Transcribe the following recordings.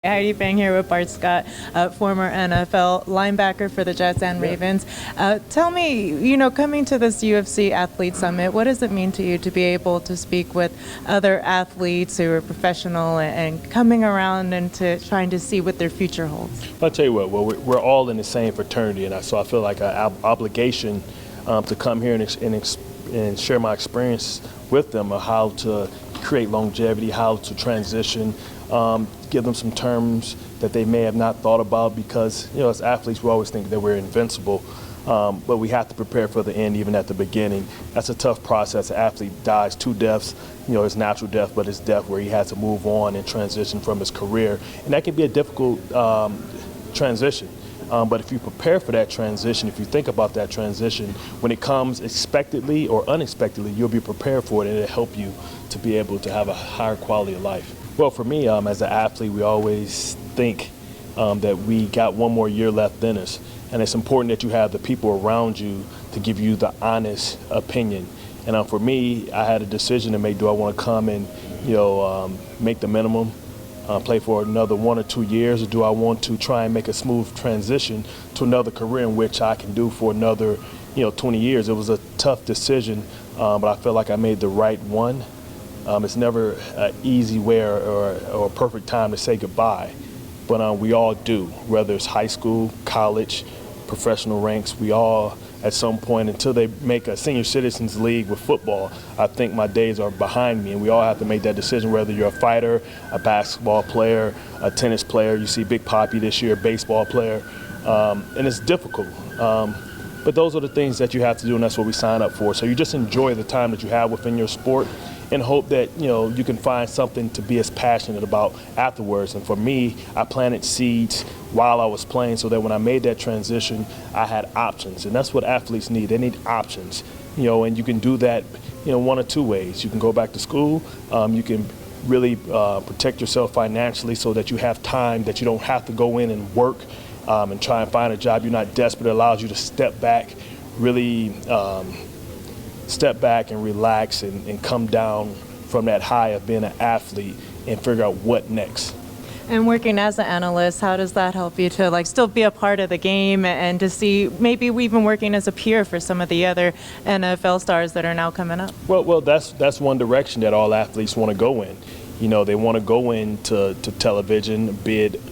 Heidi Bang here with Bart Scott, former NFL linebacker for the Jets and Ravens. Tell me, coming to this UFC Athlete Summit, what does it mean to you to be able to speak with other athletes who are professional and coming around and trying to see what their future holds? I'll tell you what, we're all in the same fraternity, and so I feel like an obligation to come here and share my experience with them of how to create longevity, how to transition, give them some terms that they may have not thought about because, as athletes, we always think that we're invincible, but we have to prepare for the end even at the beginning. That's a tough process. An athlete dies two deaths, his natural death, but his death where he has to move on and transition from his career. And that can be a difficult transition. But if you prepare for that transition, if you think about that transition, when it comes expectedly or unexpectedly, you'll be prepared for it, and it'll help you to be able to have a higher quality of life. Well, for me, as an athlete, we always think that we got one more year left in us, and it's important that you have the people around you to give you the honest opinion. And for me, I had a decision to make. Do I want to come and make the minimum, play for another 1 or 2 years, or do I want to try and make a smooth transition to another career in which I can do for another 20 years? It was a tough decision, but I feel like I made the right one. It's never an easy way or a perfect time to say goodbye, but we all do, whether it's high school, college, professional ranks. We all, at some point, until they make a senior citizens league with football, I think my days are behind me, and we all have to make that decision, whether you're a fighter, a basketball player, a tennis player. You see Big Papi this year, a baseball player, and it's difficult. But those are the things that you have to do, and that's what we sign up for. So you just enjoy the time that you have within your sport and hope that you can find something to be as passionate about afterwards. And for me, I planted seeds while I was playing so that when I made that transition, I had options. And that's what athletes need. They need options. And you can do that one or two ways. You can go back to school. You can really protect yourself financially so that you have time, that you don't have to go in and work and try and find a job. You're not desperate. It allows you to step back, really step back and relax and come down from that high of being an athlete and figure out what next. And working as an analyst, how does that help you to still be a part of the game and to see maybe even working as a peer for some of the other NFL stars that are now coming up? Well, that's one direction that all athletes want to go in. They want to go into television,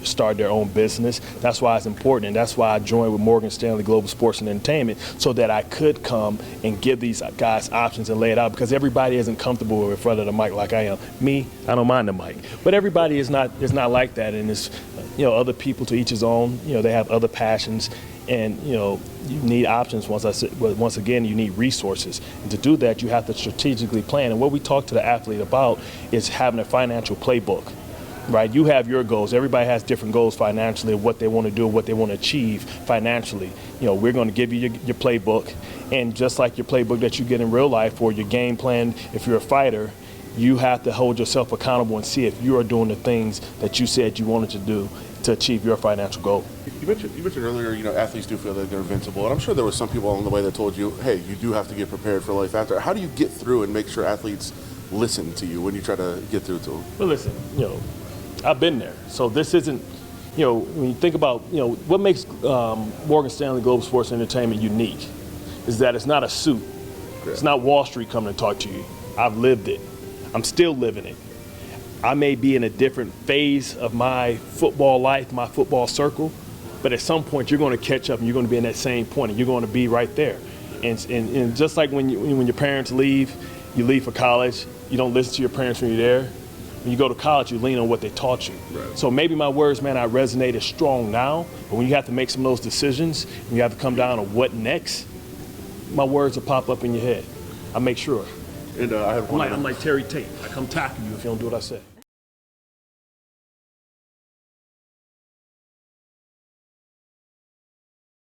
start their own business. That's why it's important, and that's why I joined with Morgan Stanley Global Sports and Entertainment, so that I could come and give these guys options and lay it out, because everybody isn't comfortable in front of the mic like I am. Me, I don't mind the mic, but everybody is not like that, and it's other people, to each his own. They have other passions. And you need options. Once again, you need resources, and to do that, you have to strategically plan. And what we talk to the athlete about is having a financial playbook, right? You have your goals. Everybody has different goals financially, of what they want to do, what they want to achieve financially. We're going to give you your playbook, and just like your playbook that you get in real life or your game plan, if you're a fighter, you have to hold yourself accountable and see if you are doing the things that you said you wanted to do to achieve your financial goal. You mentioned earlier, athletes do feel that they're invincible, and I'm sure there was some people along the way that told you, hey, you do have to get prepared for life after. How do you get through and make sure athletes listen to you when you try to get through to them? Well, listen, I've been there. So this isn't, when you think about, what makes Morgan Stanley Global Sports and Entertainment unique is that it's not a suit. Correct. It's not Wall Street coming to talk to you. I've lived it. I'm still living it. I may be in a different phase of my football life, my football circle, but at some point you're going to catch up and you're going to be in that same point and you're going to be right there. And just like when your parents leave, you leave for college, you don't listen to your parents when you're there. When you go to college, you lean on what they taught you. Right. So maybe my words may not resonate as strong now, but when you have to make some of those decisions and you have to come down on what next, my words will pop up in your head. I make sure. And I have one. I'm like Terry Tate. I come tackle you if you don't do what I say.